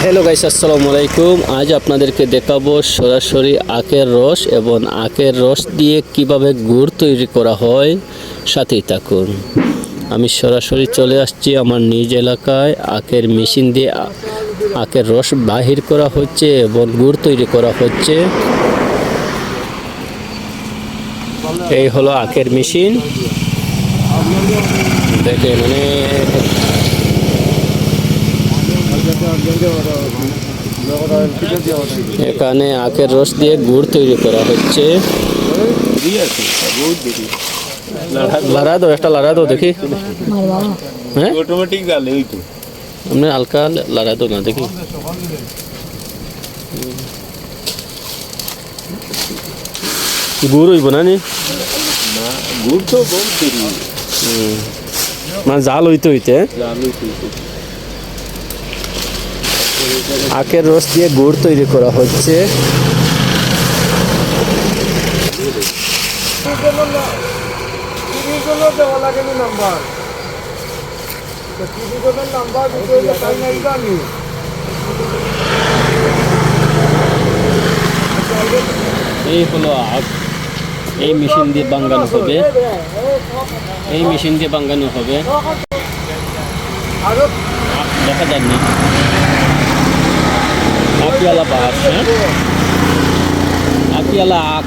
Hello guys, আসসালামু আলাইকুম। আজ আপনাদেরকে দেখাবো সরাসরি আখের রস এবং আখের রস দিয়ে কিভাবে গুড় তৈরি করা হয়। সাথেই থাকুন। আমি সরাসরি চলে আসছি আমার নিজ এলাকায়। আখের মেশিন দিয়ে আখের রস বাহির করা হচ্ছে এবং গুড় তৈরি করা হচ্ছে। এই হলো আখের মেশিন, দেখেন এখানে আখের রস দিয়ে গুড় তৈরি করা হচ্ছে। লড়া দো, একটা লড়া দো দেখি। হ্যাঁ, অটোমেটিক গালে ওই তো আপনি হালকা লড়া দো না দেখি। গুড় হইব না নি? গুড় তো বহুত দেরি, মানে জাল হইতে হইতে আখের রস দিয়ে গুড় তৈরি করা হচ্ছে। এই হলো আখ, এই মেশিন দিয়ে বাঙ্গানো হবে, এই মেশিন দিয়ে বাঙ্গানো হবে। দেখা যায়নি আখিয়ালা বাস, হ্যাঁ আখিয়ালা আখ।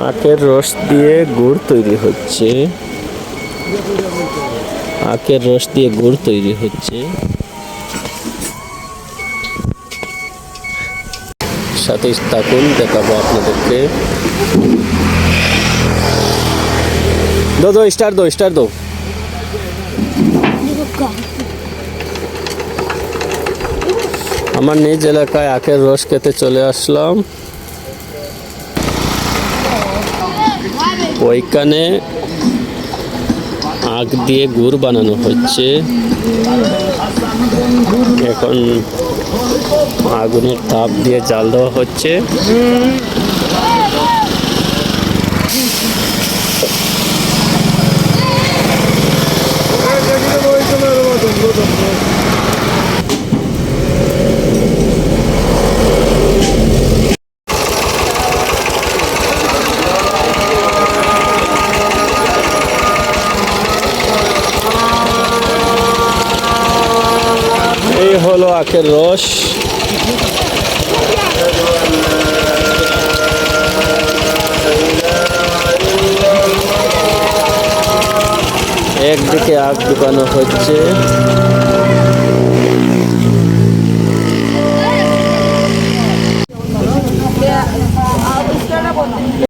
আখের রস দিয়ে গুড় তৈরি হচ্ছে, আখের রস দিয়ে গুড় তৈরি হচ্ছে। সাথে থাকুন, দেখাবো আপনাদেরকে। দো স্টার দো, স্টার দো। আমার নিজ এলাকায় আখের রস খেতে চলে আসলাম। ওইখানে আখ দিয়ে গুড় বানানো হচ্ছে। এখন আগুনের তাপ দিয়ে জাল দেওয়া হচ্ছে। এই হলো আখের রস। একদিকে আখ ঢুকানো হচ্ছে।